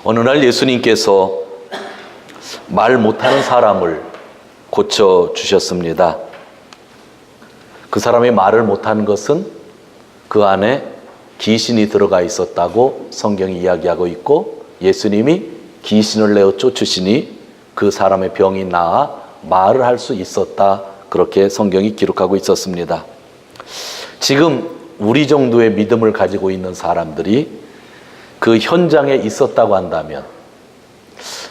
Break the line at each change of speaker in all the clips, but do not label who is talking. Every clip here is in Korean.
어느 날 예수님께서 말 못하는 사람을 고쳐주셨습니다. 그 사람이 말을 못한 것은 그 안에 귀신이 들어가 있었다고 성경이 이야기하고 있고, 예수님이 귀신을 내어 쫓으시니 그 사람의 병이 나아 말을 할 수 있었다, 그렇게 성경이 기록하고 있었습니다. 지금 우리 정도의 믿음을 가지고 있는 사람들이 그 현장에 있었다고 한다면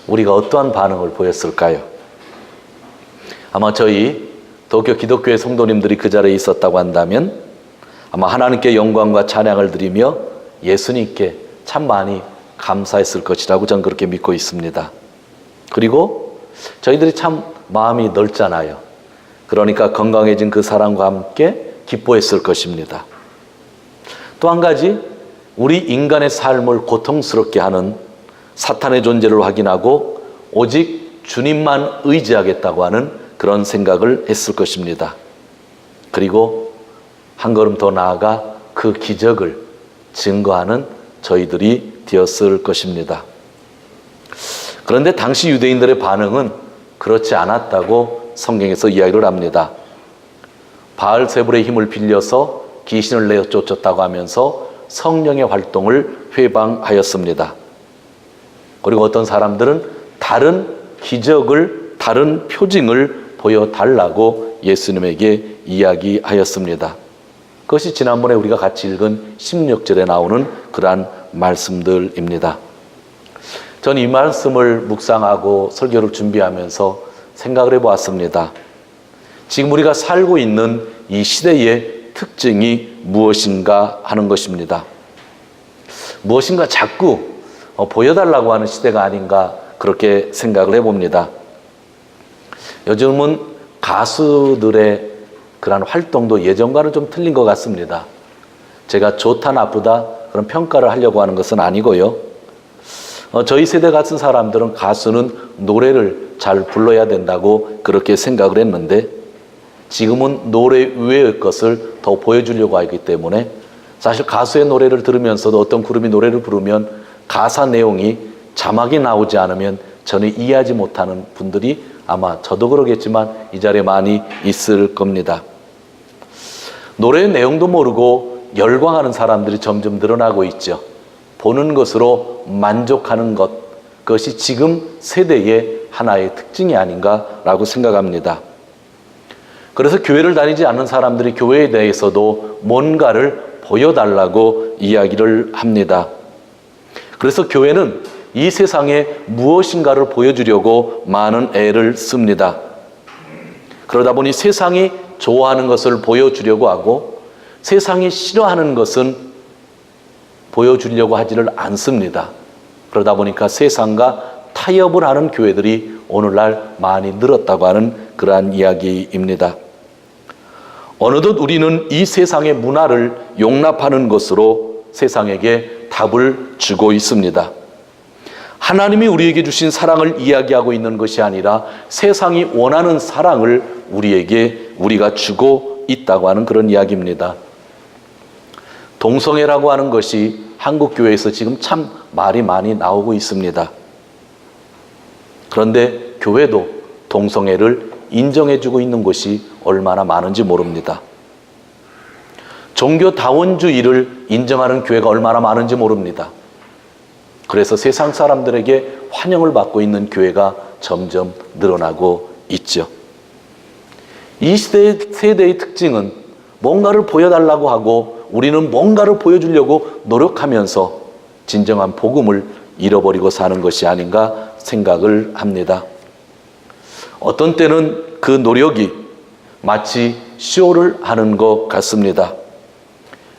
우리가 어떠한 반응을 보였을까요? 아마 저희 도쿄 기독교의 성도님들이 그 자리에 있었다고 한다면 아마 하나님께 영광과 찬양을 드리며 예수님께 참 많이 감사했을 것이라고 저는 그렇게 믿고 있습니다. 그리고 저희들이 참 마음이 넓잖아요. 그러니까 건강해진 그 사람과 함께 기뻐했을 것입니다. 또 한 가지, 우리 인간의 삶을 고통스럽게 하는 사탄의 존재를 확인하고 오직 주님만 의지하겠다고 하는 그런 생각을 했을 것입니다. 그리고 한 걸음 더 나아가 그 기적을 증거하는 저희들이 되었을 것입니다. 그런데 당시 유대인들의 반응은 그렇지 않았다고 성경에서 이야기를 합니다. 바알세불의 힘을 빌려서 귀신을 내어 쫓았다고 하면서 성령의 활동을 회방하였습니다. 그리고 어떤 사람들은 다른 기적을, 다른 표징을 보여달라고 예수님에게 이야기하였습니다. 그것이 지난번에 우리가 같이 읽은 16절에 나오는 그러한 말씀들입니다. 전 이 말씀을 묵상하고 설교를 준비하면서 생각을 해보았습니다. 지금 우리가 살고 있는 이 시대의 특징이 무엇인가 하는 것입니다. 무엇인가 자꾸 보여달라고 하는 시대가 아닌가, 그렇게 생각을 해봅니다. 요즘은 가수들의 그런 활동도 예전과는 좀 틀린 것 같습니다. 제가 좋다 나쁘다 그런 평가를 하려고 하는 것은 아니고요. 저희 세대 같은 사람들은 가수는 노래를 잘 불러야 된다고 그렇게 생각을 했는데, 지금은 노래 외의 것을 더 보여주려고 하기 때문에 사실 가수의 노래를 들으면서도 어떤 그룹이 노래를 부르면 가사 내용이 자막이 나오지 않으면 전혀 이해하지 못하는 분들이 아마 저도 그러겠지만 이 자리에 많이 있을 겁니다. 노래의 내용도 모르고 열광하는 사람들이 점점 늘어나고 있죠. 보는 것으로 만족하는 것, 그것이 지금 세대의 하나의 특징이 아닌가라고 생각합니다. 그래서 교회를 다니지 않는 사람들이 교회에 대해서도 뭔가를 보여달라고 이야기를 합니다. 그래서 교회는 이 세상에 무엇인가를 보여주려고 많은 애를 씁니다. 그러다 보니 세상이 좋아하는 것을 보여주려고 하고 세상이 싫어하는 것은 보여주려고 하지를 않습니다. 그러다 보니까 세상과 타협을 하는 교회들이 오늘날 많이 늘었다고 하는 그러한 이야기입니다. 어느덧 우리는 이 세상의 문화를 용납하는 것으로 세상에게 답을 주고 있습니다. 하나님이 우리에게 주신 사랑을 이야기하고 있는 것이 아니라 세상이 원하는 사랑을 우리가 주고 있다고 하는 그런 이야기입니다. 동성애라고 하는 것이 한국 교회에서 지금 참 말이 많이 나오고 있습니다. 그런데 교회도 동성애를 인정해주고 있는 곳이 얼마나 많은지 모릅니다. 종교다원주의를 인정하는 교회가 얼마나 많은지 모릅니다. 그래서 세상 사람들에게 환영을 받고 있는 교회가 점점 늘어나고 있죠. 이 세대의 특징은 뭔가를 보여달라고 하고 우리는 뭔가를 보여주려고 노력하면서 진정한 복음을 잃어버리고 사는 것이 아닌가 생각을 합니다. 어떤 때는 그 노력이 마치 쇼를 하는 것 같습니다.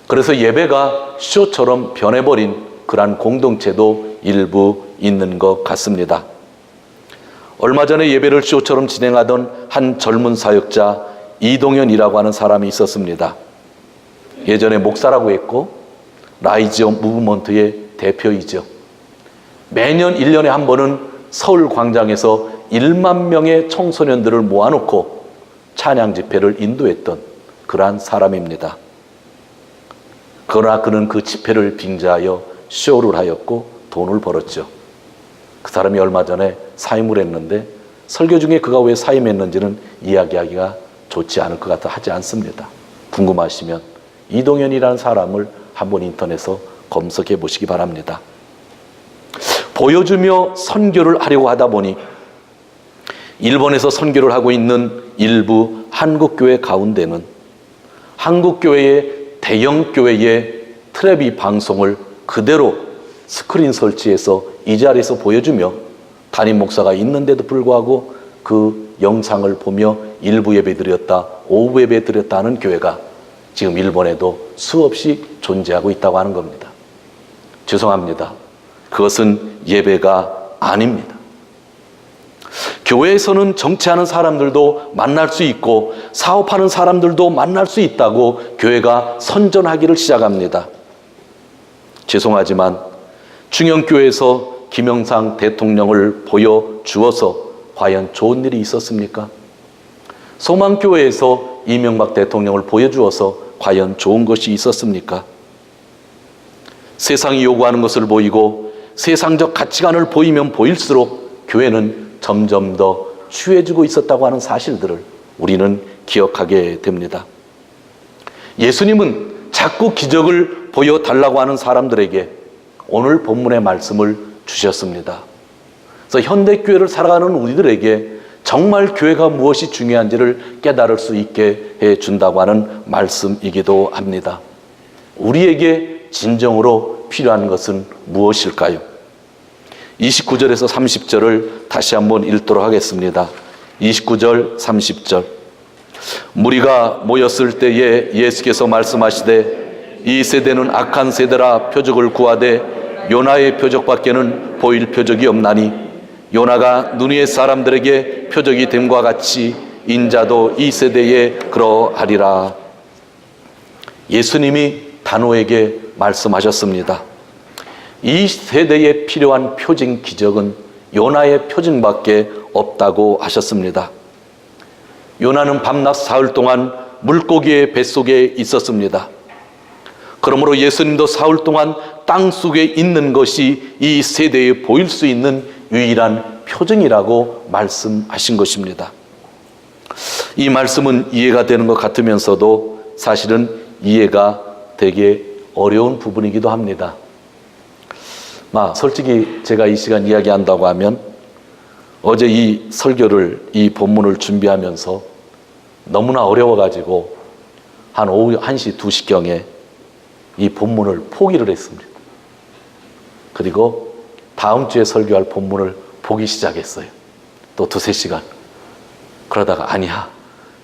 그래서 예배가 쇼처럼 변해버린 그러한 공동체도 일부 있는 것 같습니다. 얼마 전에 예배를 쇼처럼 진행하던 한 젊은 사역자 이동현이라고 하는 사람이 있었습니다. 예전에 목사라고 했고 라이즈 무브먼트의 대표이죠. 매년 1년에 한 번은 서울 광장에서 1만 명의 청소년들을 모아놓고 찬양 집회를 인도했던 그러한 사람입니다. 그러나 그는 그 집회를 빙자하여 쇼를 하였고 돈을 벌었죠. 그 사람이 얼마 전에 사임을 했는데 설교 중에 그가 왜 사임했는지는 이야기하기가 좋지 않을 것 같아 하지 않습니다. 궁금하시면 이동현이라는 사람을 한번 인터넷에서 검색해 보시기 바랍니다. 보여주며 선교를 하려고 하다 보니 일본에서 선교를 하고 있는 일부 한국교회 가운데는 한국교회의 대형교회의 텔레비 방송을 그대로 스크린 설치해서 이 자리에서 보여주며 담임 목사가 있는데도 불구하고 그 영상을 보며 일부 예배 드렸다, 오후 예배 드렸다 하는 교회가 지금 일본에도 수없이 존재하고 있다고 하는 겁니다. 죄송합니다. 그것은 예배가 아닙니다. 교회에서는 정치하는 사람들도 만날 수 있고 사업하는 사람들도 만날 수 있다고 교회가 선전하기를 시작합니다. 죄송하지만 중형교회에서 김영삼 대통령을 보여주어서 과연 좋은 일이 있었습니까? 소망교회에서 이명박 대통령을 보여주어서 과연 좋은 것이 있었습니까? 세상이 요구하는 것을 보이고 세상적 가치관을 보이면 보일수록 교회는 점점 더 취해지고 있었다고 하는 사실들을 우리는 기억하게 됩니다. 예수님은 자꾸 기적을 보여달라고 하는 사람들에게 오늘 본문의 말씀을 주셨습니다. 그래서 현대교회를 살아가는 우리들에게 정말 교회가 무엇이 중요한지를 깨달을 수 있게 해준다고 하는 말씀이기도 합니다. 우리에게 진정으로 필요한 것은 무엇일까요? 29절에서 30절을 다시 한번 읽도록 하겠습니다. 29절, 30절. 무리가 모였을 때에 예수께서 말씀하시되 이 세대는 악한 세대라 표적을 구하되 요나의 표적밖에는 보일 표적이 없나니 요나가 느느웨 사람들에게 표적이 됨과 같이 인자도 이 세대에 그러하리라. 예수님이 단호에게 말씀하셨습니다. 이 세대에 필요한 표징 기적은 요나의 표징밖에 없다고 하셨습니다. 요나는 밤낮 사흘 동안 물고기의 뱃속에 있었습니다. 그러므로 예수님도 사흘 동안 땅속에 있는 것이 이 세대에 보일 수 있는 유일한 표징이라고 말씀하신 것입니다. 이 말씀은 이해가 되는 것 같으면서도 사실은 이해가 되게 어려운 부분이기도 합니다. 솔직히 제가 이 시간 이야기한다고 하면 어제 이 설교를, 이 본문을 준비하면서 너무나 어려워가지고 한 오후 1시, 2시경에 이 본문을 포기를 했습니다. 그리고 다음 주에 설교할 본문을 보기 시작했어요. 또 2-3시간. 그러다가 아니야,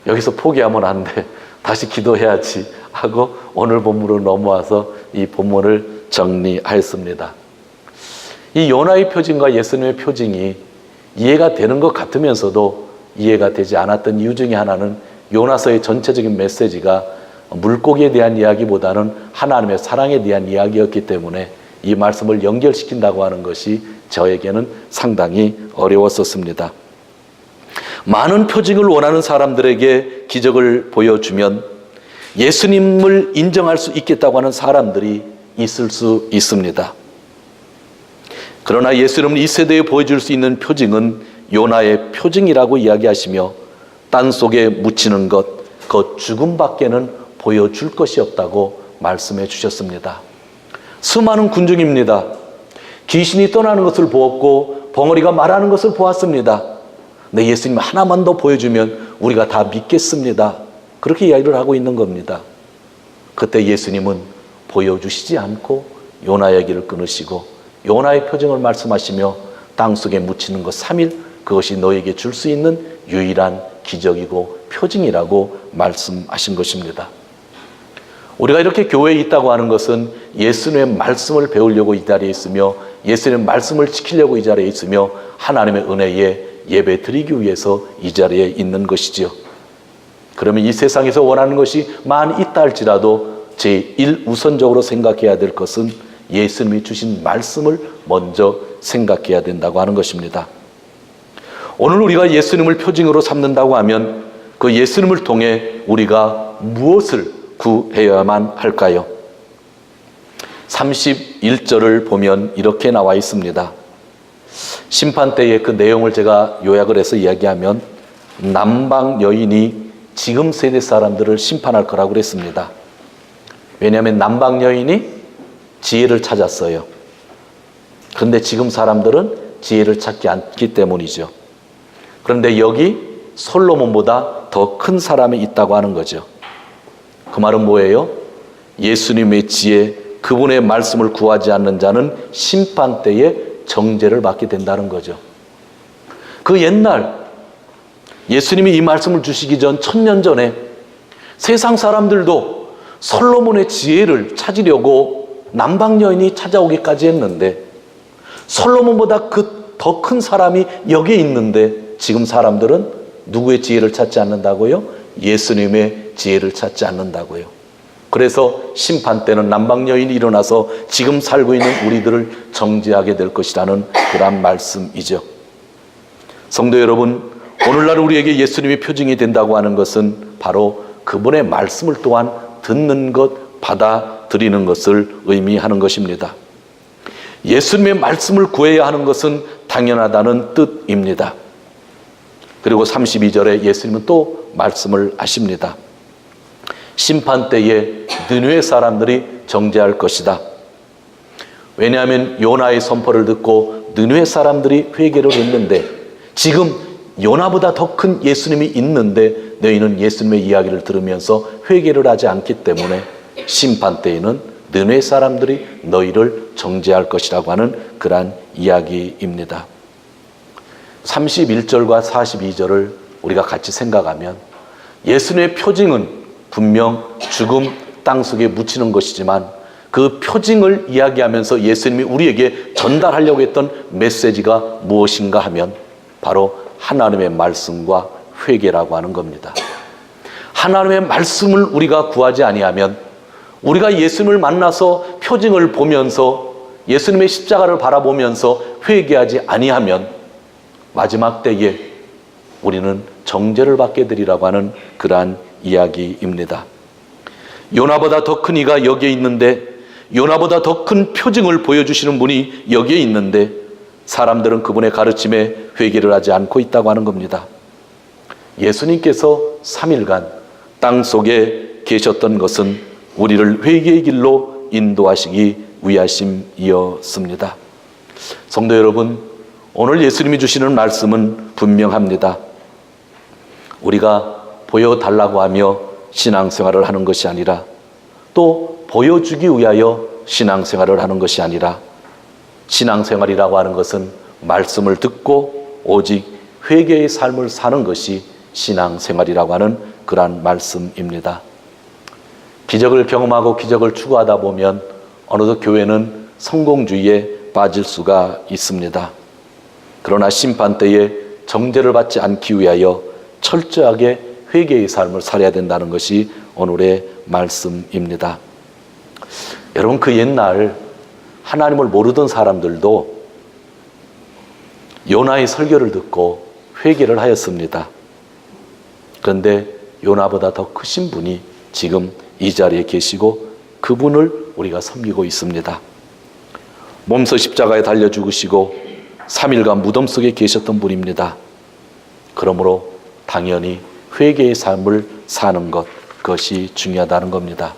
여기서 포기하면 안 돼, 다시 기도해야지 하고 오늘 본문으로 넘어와서 이 본문을 정리하였습니다. 이 요나의 표징과 예수님의 표징이 이해가 되는 것 같으면서도 이해가 되지 않았던 이유 중에 하나는 요나서의 전체적인 메시지가 물고기에 대한 이야기보다는 하나님의 사랑에 대한 이야기였기 때문에 이 말씀을 연결시킨다고 하는 것이 저에게는 상당히 어려웠었습니다. 많은 표징을 원하는 사람들에게 기적을 보여주면 예수님을 인정할 수 있겠다고 하는 사람들이 있을 수 있습니다. 그러나 예수님은 이 세대에 보여줄 수 있는 표징은 요나의 표징이라고 이야기하시며 땅속에 묻히는 것, 그 죽음밖에는 보여줄 것이 없다고 말씀해 주셨습니다. 수많은 군중입니다. 귀신이 떠나는 것을 보았고 벙어리가 말하는 것을 보았습니다. 근데 예수님 하나만 더 보여주면 우리가 다 믿겠습니다. 그렇게 이야기를 하고 있는 겁니다. 그때 예수님은 보여주시지 않고 요나의 길을 끊으시고 요나의 표징을 말씀하시며 땅속에 묻히는 것 3일, 그것이 너에게 줄 수 있는 유일한 기적이고 표징이라고 말씀하신 것입니다. 우리가 이렇게 교회에 있다고 하는 것은 예수님의 말씀을 배우려고 이 자리에 있으며 예수님의 말씀을 지키려고 이 자리에 있으며 하나님의 은혜에 예배 드리기 위해서 이 자리에 있는 것이지요. 그러면 이 세상에서 원하는 것이 많이 있다 할지라도 제1우선적으로 생각해야 될 것은 예수님이 주신 말씀을 먼저 생각해야 된다고 하는 것입니다. 오늘 우리가 예수님을 표징으로 삼는다고 하면 그 예수님을 통해 우리가 무엇을 구해야만 할까요? 31절을 보면 이렇게 나와 있습니다. 심판 때의 그 내용을 제가 요약을 해서 이야기하면 남방 여인이 지금 세대 사람들을 심판할 거라고 그랬습니다. 왜냐하면 남방 여인이 지혜를 찾았어요. 그런데 지금 사람들은 지혜를 찾지 않기 때문이죠. 그런데 여기 솔로몬보다 더 큰 사람이 있다고 하는 거죠. 그 말은 뭐예요? 예수님의 지혜, 그분의 말씀을 구하지 않는 자는 심판 때에 정죄를 받게 된다는 거죠. 그 옛날 예수님이 이 말씀을 주시기 전 1000년 전에 세상 사람들도 솔로몬의 지혜를 찾으려고 남방 여인이 찾아오기까지 했는데, 솔로몬보다 그 더 큰 사람이 여기에 있는데 지금 사람들은 누구의 지혜를 찾지 않는다고요? 예수님의 지혜를 찾지 않는다고요. 그래서 심판 때는 남방 여인이 일어나서 지금 살고 있는 우리들을 정죄하게 될 것이라는 그런 말씀이죠. 성도 여러분, 오늘날 우리에게 예수님이 표징이 된다고 하는 것은 바로 그분의 말씀을 또한 듣는 것, 받아들이는 것을 의미하는 것입니다. 예수님의 말씀을 구해야 하는 것은 당연하다는 뜻입니다. 그리고 32절에 예수님은 또 말씀을 하십니다. 심판 때에 느느웨 사람들이 정죄할 것이다. 왜냐하면 요나의 선포를 듣고 느느웨 사람들이 회개를 했는데, 지금 요나보다 더 큰 예수님이 있는데 너희는 예수님의 이야기를 들으면서 회개를 하지 않기 때문에 심판 때에는 느느웨 사람들이 너희를 정죄할 것이라고 하는 그러한 이야기입니다. 31절과 42절을 우리가 같이 생각하면 예수님의 표징은 분명 죽음 땅속에 묻히는 것이지만, 그 표징을 이야기하면서 예수님이 우리에게 전달하려고 했던 메시지가 무엇인가 하면 바로 하나님의 말씀과 회개라고 하는 겁니다. 하나님의 말씀을 우리가 구하지 아니하면, 우리가 예수님을 만나서 표징을 보면서 예수님의 십자가를 바라보면서 회개하지 아니하면 마지막 때에 우리는 정죄를 받게 되리라고 하는 그러한 이야기입니다. 요나보다 더 큰 이가 여기에 있는데, 요나보다 더 큰 표징을 보여주시는 분이 여기에 있는데 사람들은 그분의 가르침에 회개를 하지 않고 있다고 하는 겁니다. 예수님께서 3일간 땅 속에 계셨던 것은 우리를 회개의 길로 인도하시기 위하심이었습니다. 성도 여러분, 오늘 예수님이 주시는 말씀은 분명합니다. 우리가 보여달라고 하며 신앙생활을 하는 것이 아니라, 또 보여주기 위하여 신앙생활을 하는 것이 아니라, 신앙생활이라고 하는 것은 말씀을 듣고 오직 회개의 삶을 사는 것이 신앙생활이라고 하는 그러한 말씀입니다. 기적을 경험하고 기적을 추구하다 보면 어느덧 교회는 성공주의에 빠질 수가 있습니다. 그러나 심판 때에 정죄를 받지 않기 위하여 철저하게 회개의 삶을 살아야 된다는 것이 오늘의 말씀입니다. 여러분, 그 옛날 하나님을 모르던 사람들도 요나의 설교를 듣고 회개를 하였습니다. 그런데 요나보다 더 크신 분이 지금 이 자리에 계시고 그분을 우리가 섬기고 있습니다. 몸소 십자가에 달려 죽으시고 3일간 무덤 속에 계셨던 분입니다. 그러므로 당연히 회개의 삶을 사는 것, 그것이 중요하다는 겁니다.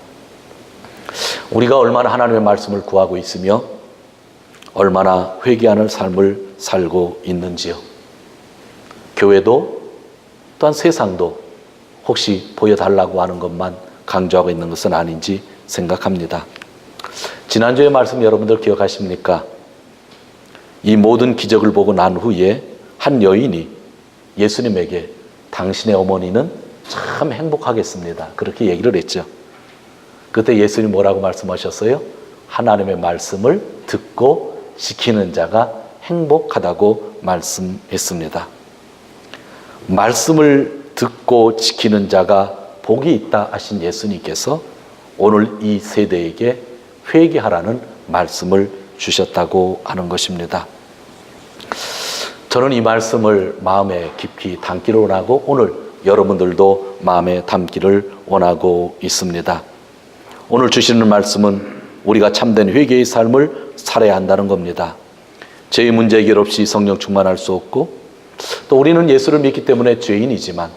우리가 얼마나 하나님의 말씀을 구하고 있으며 얼마나 회개하는 삶을 살고 있는지요. 교회도 또한 세상도 혹시 보여달라고 하는 것만 강조하고 있는 것은 아닌지 생각합니다. 지난주의 말씀 여러분들 기억하십니까? 이 모든 기적을 보고 난 후에 한 여인이 예수님에게 당신의 어머니는 참 행복하겠습니다, 그렇게 얘기를 했죠. 그때 예수님 뭐라고 말씀하셨어요? 하나님의 말씀을 듣고 지키는 자가 행복하다고 말씀했습니다. 말씀을 듣고 지키는 자가 복이 있다 하신 예수님께서 오늘 이 세대에게 회개하라는 말씀을 주셨다고 하는 것입니다. 저는 이 말씀을 마음에 깊이 담기를 원하고 오늘 여러분들도 마음에 담기를 원하고 있습니다. 오늘 주시는 말씀은 우리가 참된 회개의 삶을 살아야 한다는 겁니다. 죄의 문제 해결 없이 성령 충만할 수 없고, 또 우리는 예수를 믿기 때문에 죄인이지만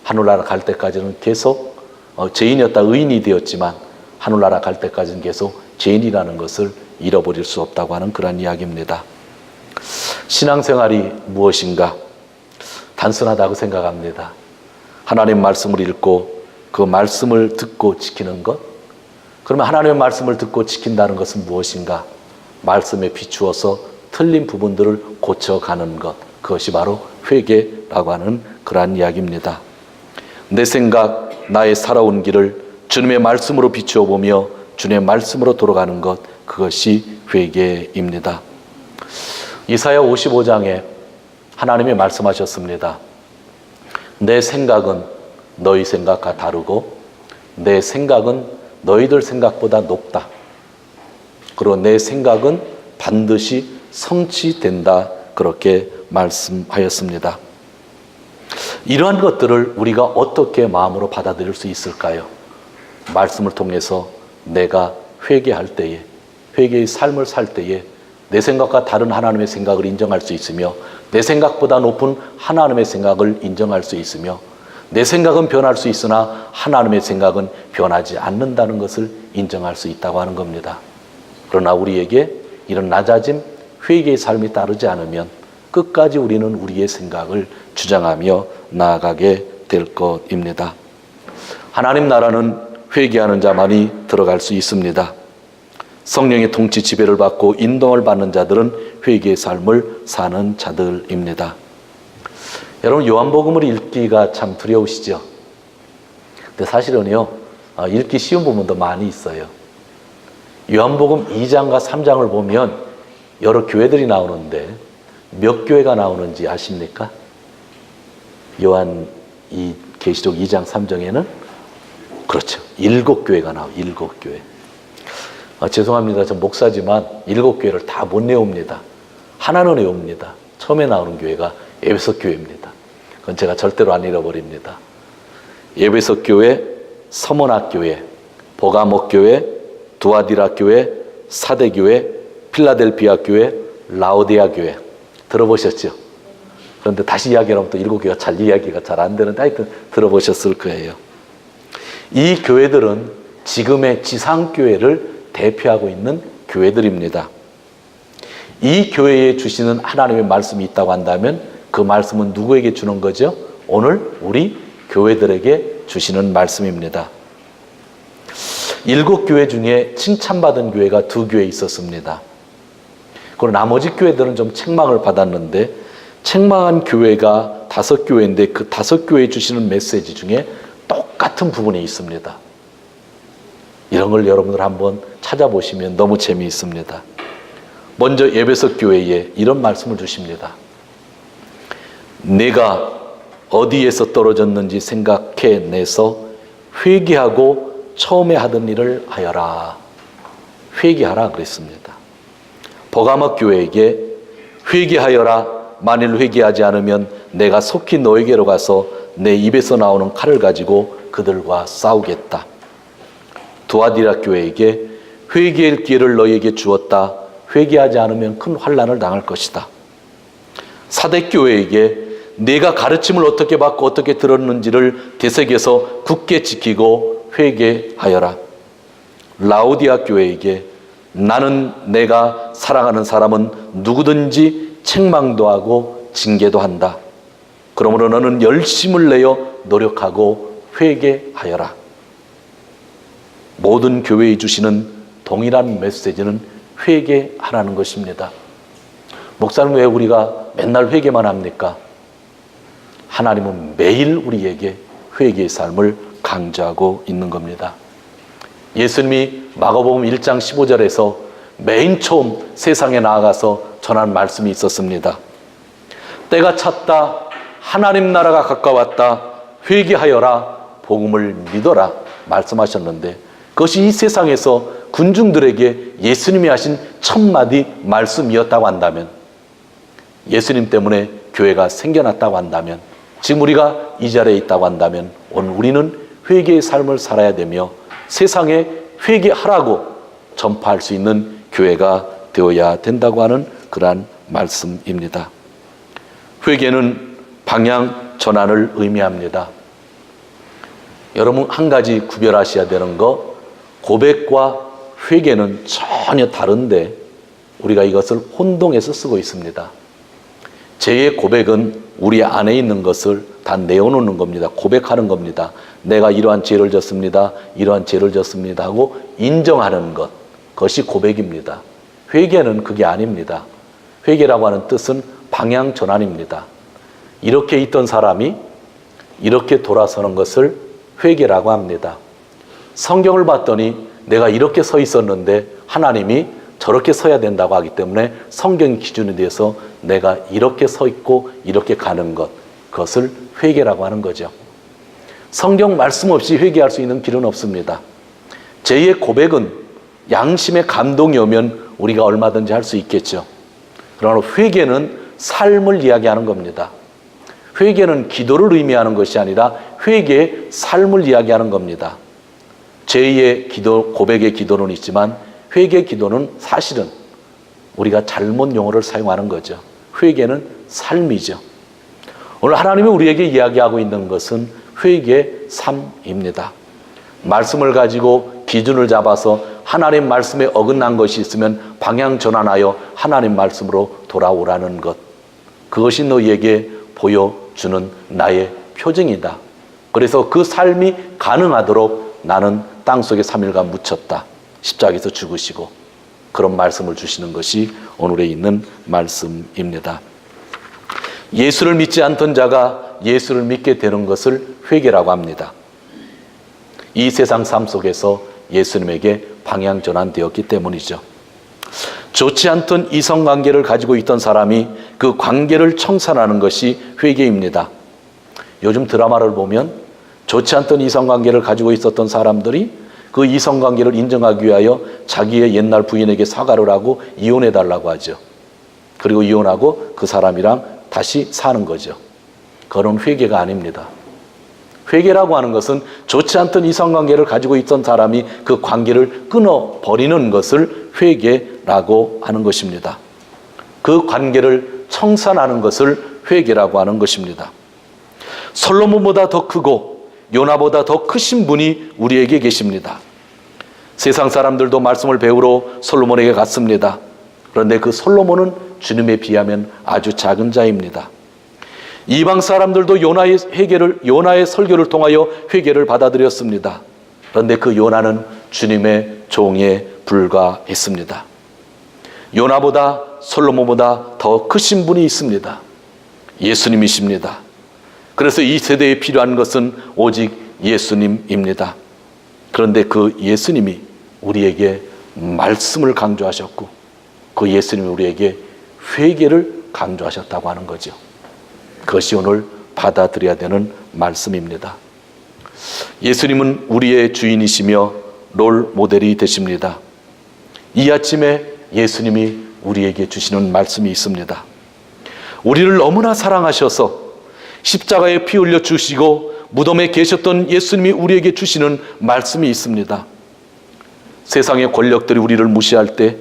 하늘나라 갈 때까지는 계속 죄인이었다 의인이 되었지만 하늘나라 갈 때까지는 계속 죄인이라는 것을 잃어버릴 수 없다고 하는 그런 이야기입니다. 신앙생활이 무엇인가? 단순하다고 생각합니다. 하나님 말씀을 읽고 그 말씀을 듣고 지키는 것. 그러면 하나님의 말씀을 듣고 지킨다는 것은 무엇인가? 말씀에 비추어서 틀린 부분들을 고쳐가는 것. 그것이 바로 회개라고 하는 그러한 이야기입니다. 내 생각, 나의 살아온 길을 주님의 말씀으로 비추어 보며 주님의 말씀으로 돌아가는 것, 그것이 회개입니다. 이사야 55장에 하나님이 말씀하셨습니다. 내 생각은 너희 생각과 다르고 내 생각은 너희들 생각보다 높다. 그리고 내 생각은 반드시 성취된다. 그렇게 말씀하였습니다. 이러한 것들을 우리가 어떻게 마음으로 받아들일 수 있을까요? 말씀을 통해서 내가 회개할 때에, 회개의 삶을 살 때에 내 생각과 다른 하나님의 생각을 인정할 수 있으며 내 생각보다 높은 하나님의 생각을 인정할 수 있으며 내 생각은 변할 수 있으나 하나님의 생각은 변하지 않는다는 것을 인정할 수 있다고 하는 겁니다. 그러나 우리에게 이런 낮아짐, 회개의 삶이 따르지 않으면 끝까지 우리는 우리의 생각을 주장하며 나아가게 될 것입니다. 하나님 나라는 회개하는 자만이 들어갈 수 있습니다. 성령의 통치 지배를 받고 인도를 받는 자들은 회개의 삶을 사는 자들입니다. 여러분, 요한복음을 읽기가 참 두려우시죠? 근데 사실은요, 읽기 쉬운 부분도 많이 있어요. 요한복음 2장과 3장을 보면 여러 교회들이 나오는데 몇 교회가 나오는지 아십니까? 요한 이 계시록 2장 3장에는 그렇죠. 7교회가 나와요. 7교회. 죄송합니다. 저 목사지만 7교회를 다 못 내옵니다. 하나는 외웁니다. 처음에 나오는 교회가 에베소 교회입니다. 그건 제가 절대로 안 잃어버립니다. 에베소 교회, 서문학 교회, 보가목 교회, 두아디라 교회, 사대 교회, 필라델피아 교회, 라오디아 교회. 들어보셨죠? 그런데 다시 이야기하면 또 7교회가 잘 이야기가 잘 안 되는데 하여튼 들어보셨을 거예요. 이 교회들은 지금의 지상교회를 대표하고 있는 교회들입니다. 이 교회에 주시는 하나님의 말씀이 있다고 한다면 그 말씀은 누구에게 주는 거죠? 오늘 우리 교회들에게 주시는 말씀입니다. 7교회 중에 칭찬받은 교회가 2교회 있었습니다. 그리고 나머지 교회들은 좀 책망을 받았는데 책망한 교회가 5교회인데 그 5교회에 주시는 메시지 중에 똑같은 부분이 있습니다. 이런 걸 여러분들 한번 찾아보시면 너무 재미있습니다. 먼저 에베소 교회에 이런 말씀을 주십니다. 내가 어디에서 떨어졌는지 생각해내서 회개하고 처음에 하던 일을 하여라. 회개하라 그랬습니다. 보가목 교회에게 회개하여라. 만일 회개하지 않으면 내가 속히 너에게로 가서 내 입에서 나오는 칼을 가지고 그들과 싸우겠다. 두아디라 교회에게 회개의 기회를 너에게 주었다. 회개하지 않으면 큰 환난을 당할 것이다. 사대 교회에게 내가 가르침을 어떻게 받고 어떻게 들었는지를 되새겨서 굳게 지키고 회개하여라. 라오디아 교회에게 나는 내가 사랑하는 사람은 누구든지 책망도 하고 징계도 한다. 그러므로 너는 열심을 내어 노력하고 회개하여라. 모든 교회에 주시는 동일한 메시지는 회개하라는 것입니다. 목사님, 왜 우리가 맨날 회개만 합니까? 하나님은 매일 우리에게 회개의 삶을 강조하고 있는 겁니다. 예수님이 마가복음 1장 15절에서 맨 처음 세상에 나아가서 전한 말씀이 있었습니다. 때가 찼다. 하나님 나라가 가까웠다. 회개하여라. 복음을 믿어라. 말씀하셨는데 그것이 이 세상에서 군중들에게 예수님이 하신 첫마디 말씀이었다고 한다면, 예수님 때문에 교회가 생겨났다고 한다면, 지금 우리가 이 자리에 있다고 한다면 오늘 우리는 회개의 삶을 살아야 되며 세상에 회개하라고 전파할 수 있는 교회가 되어야 된다고 하는 그러한 말씀입니다. 회개는 방향 전환을 의미합니다. 여러분, 한 가지 구별하셔야 되는 거, 고백과 회개는 전혀 다른데 우리가 이것을 혼동해서 쓰고 있습니다. 제 고백은 우리 안에 있는 것을 다 내어놓는 겁니다. 고백하는 겁니다. 내가 이러한 죄를 졌습니다. 이러한 죄를 졌습니다 하고 인정하는 것, 그것이 고백입니다. 회개는 그게 아닙니다. 회개라고 하는 뜻은 방향 전환입니다. 이렇게 있던 사람이 이렇게 돌아서는 것을 회개라고 합니다. 성경을 봤더니 내가 이렇게 서 있었는데 하나님이 저렇게 서야 된다고 하기 때문에 성경 기준에 대해서 내가 이렇게 서 있고 이렇게 가는 것, 그것을 회개라고 하는 거죠. 성경 말씀 없이 회개할 수 있는 길은 없습니다. 제2의 고백은 양심의 감동이 오면 우리가 얼마든지 할 수 있겠죠. 그러나 회개는 삶을 이야기하는 겁니다. 회개는 기도를 의미하는 것이 아니라 회개의 삶을 이야기하는 겁니다. 제2의 기도, 고백의 기도는 있지만 회개 기도는 사실은 우리가 잘못 용어를 사용하는 거죠. 회개는 삶이죠. 오늘 하나님이 우리에게 이야기하고 있는 것은 회개의 삶입니다. 말씀을 가지고 기준을 잡아서 하나님 말씀에 어긋난 것이 있으면 방향 전환하여 하나님 말씀으로 돌아오라는 것, 그것이 너희에게 보여주는 나의 표징이다. 그래서 그 삶이 가능하도록 나는 땅속에 3일간 묻혔다. 십자가에서 죽으시고, 그런 말씀을 주시는 것이 오늘에 있는 말씀입니다. 예수를 믿지 않던 자가 예수를 믿게 되는 것을 회개라고 합니다. 이 세상 삶 속에서 예수님에게 방향 전환되었기 때문이죠. 좋지 않던 이성관계를 가지고 있던 사람이 그 관계를 청산하는 것이 회개입니다. 요즘 드라마를 보면 좋지 않던 이성관계를 가지고 있었던 사람들이 그 이성관계를 인정하기 위하여 자기의 옛날 부인에게 사과를 하고 이혼해달라고 하죠. 그리고 이혼하고 그 사람이랑 다시 사는 거죠. 그건 회개가 아닙니다. 회개라고 하는 것은 좋지 않던 이성관계를 가지고 있던 사람이 그 관계를 끊어버리는 것을 회개라고 하는 것입니다. 그 관계를 청산하는 것을 회개라고 하는 것입니다. 솔로몬보다 더 크고 요나보다 더 크신 분이 우리에게 계십니다. 세상 사람들도 말씀을 배우러 솔로몬에게 갔습니다. 그런데 그 솔로몬은 주님에 비하면 아주 작은 자입니다. 이방 사람들도 요나의 설교를 통하여 회개를 받아들였습니다. 그런데 그 요나는 주님의 종에 불과했습니다. 요나보다 솔로몬보다 더 크신 분이 있습니다. 예수님이십니다. 그래서 이 세대에 필요한 것은 오직 예수님입니다. 그런데 그 예수님이 우리에게 말씀을 강조하셨고, 그 예수님이 우리에게 회개를 강조하셨다고 하는 거죠. 그것이 오늘 받아들여야 되는 말씀입니다. 예수님은 우리의 주인이시며 롤 모델이 되십니다. 이 아침에 예수님이 우리에게 주시는 말씀이 있습니다. 우리를 너무나 사랑하셔서 십자가에 피 흘려 주시고 무덤에 계셨던 예수님이 우리에게 주시는 말씀이 있습니다. 세상의 권력들이 우리를 무시할 때,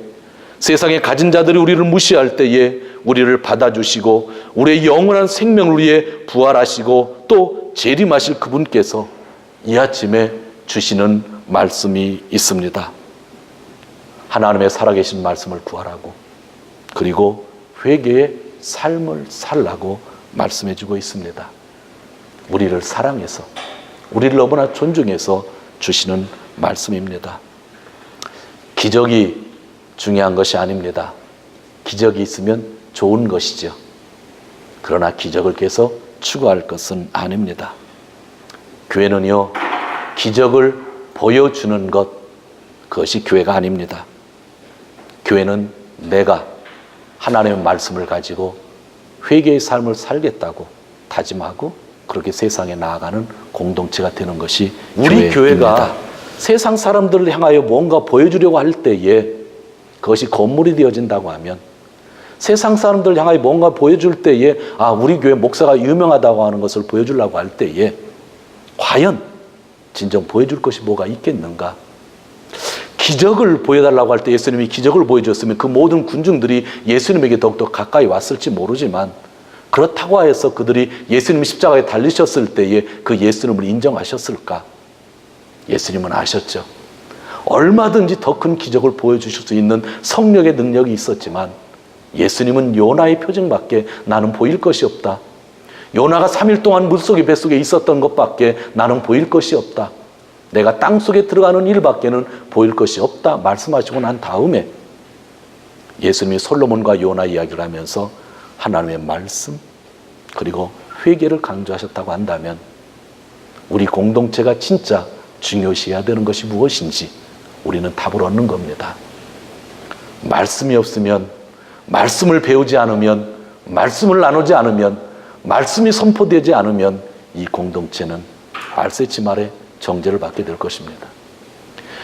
세상의 가진 자들이 우리를 무시할 때에 우리를 받아주시고 우리의 영원한 생명을 위해 부활하시고 또 재림하실 그분께서 이 아침에 주시는 말씀이 있습니다. 하나님의 살아계신 말씀을 구하라고, 그리고 회개의 삶을 살라고 말씀해주고 있습니다. 우리를 사랑해서, 우리를 너무나 존중해서 주시는 말씀입니다. 기적이 중요한 것이 아닙니다. 기적이 있으면 좋은 것이죠. 그러나 기적을 계속 추구할 것은 아닙니다. 교회는요, 기적을 보여주는 것, 그것이 교회가 아닙니다. 교회는 내가 하나님의 말씀을 가지고 회개의 삶을 살겠다고 다짐하고 그렇게 세상에 나아가는 공동체가 되는 것이 우리 교회가 세상 사람들을 향하여 뭔가 보여주려고 할 때에 그것이 건물이 되어진다고 하면, 세상 사람들을 향하여 뭔가 보여줄 때에 우리 교회 목사가 유명하다고 하는 것을 보여주려고 할 때에 과연 진정 보여줄 것이 뭐가 있겠는가? 기적을 보여달라고 할 때 예수님이 기적을 보여줬으면 그 모든 군중들이 예수님에게 더욱더 가까이 왔을지 모르지만, 그렇다고 해서 그들이 예수님이 십자가에 달리셨을 때에 그 예수님을 인정하셨을까? 예수님은 아셨죠. 얼마든지 더 큰 기적을 보여주실 수 있는 성령의 능력이 있었지만 예수님은 요나의 표정밖에 나는 보일 것이 없다. 요나가 3일 동안 물속의 뱃속에 있었던 것밖에 나는 보일 것이 없다. 내가 땅속에 들어가는 일밖에는 보일 것이 없다 말씀하시고 난 다음에 예수님이 솔로몬과 요나 이야기를 하면서 하나님의 말씀 그리고 회개를 강조하셨다고 한다면 우리 공동체가 진짜 중요시해야 되는 것이 무엇인지 우리는 답을 얻는 겁니다. 말씀이 없으면, 말씀을 배우지 않으면, 말씀을 나누지 않으면, 말씀이 선포되지 않으면 이 공동체는 알새치 말에 정죄를 받게 될 것입니다.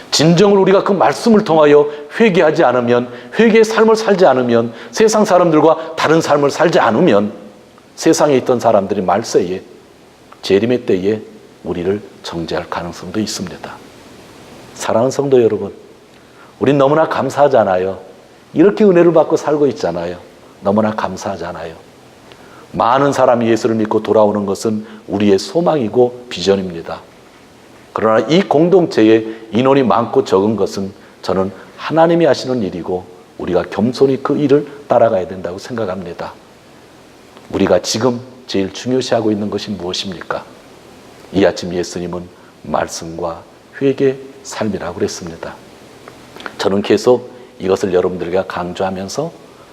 진정으로 우리가 그 말씀을 통하여 회개하지 않으면, 회개의 삶을 살지 않으면, 세상 사람들과 다른 삶을 살지 않으면 세상에 있던 사람들이 말세에, 재림의 때에 우리를 정죄할 가능성도 있습니다. 사랑하는 성도 여러분, 우린 너무나 감사하잖아요. 이렇게 은혜를 받고 살고 있잖아요. 너무나 감사하잖아요. 많은 사람이 예수를 믿고 돌아오는 것은 우리의 소망이고 비전입니다. 그러나 이 공동체에 인원이 많고 적은 것은 저는 하나님이 하시는 일이고 우리가 겸손히 그 일을 따라가야 된다고 생각합니다. 우리가 지금 제일 중요시하고 있는 것이 무엇입니까? 이 아침 예수님은 말씀과 회개 삶이라고 그랬습니다. 저는 계속 이것을 여러분들과 강조하면서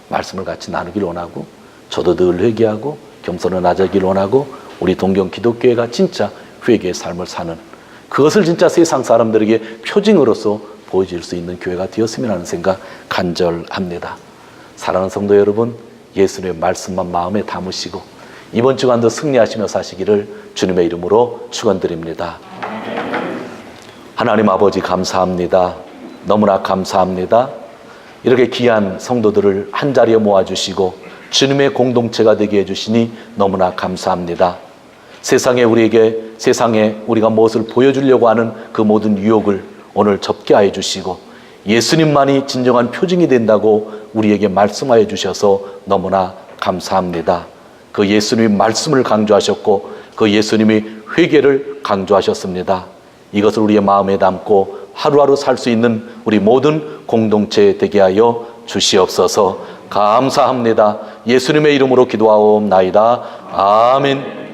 말씀을 같이 나누길 원하고 저도 늘 회개하고 겸손을 나자길 원하고 우리 동경 기독교회가 진짜 회개의 삶을 사는 그것을 진짜 세상 사람들에게 표징으로서 보여줄 수 있는 교회가 되었으면 하는 생각 간절합니다. 사랑하는 성도 여러분, 예수님의 말씀만 마음에 담으시고 이번 주간도 승리하시며 사시기를 주님의 이름으로 축원드립니다. 하나님 아버지 감사합니다. 너무나 감사합니다. 이렇게 귀한 성도들을 한자리에 모아주시고 주님의 공동체가 되게 해주시니 너무나 감사합니다. 세상에 우리가 무엇을 보여주려고 하는 그 모든 유혹을 오늘 접게 하여 주시고 예수님만이 진정한 표징이 된다고 우리에게 말씀하여 주셔서 너무나 감사합니다. 그 예수님이 말씀을 강조하셨고 그 예수님이 회개를 강조하셨습니다. 이것을 우리의 마음에 담고 하루하루 살 수 있는 우리 모든 공동체 되게 하여 주시옵소서. 감사합니다. 예수님의 이름으로 기도하옵나이다. 아멘.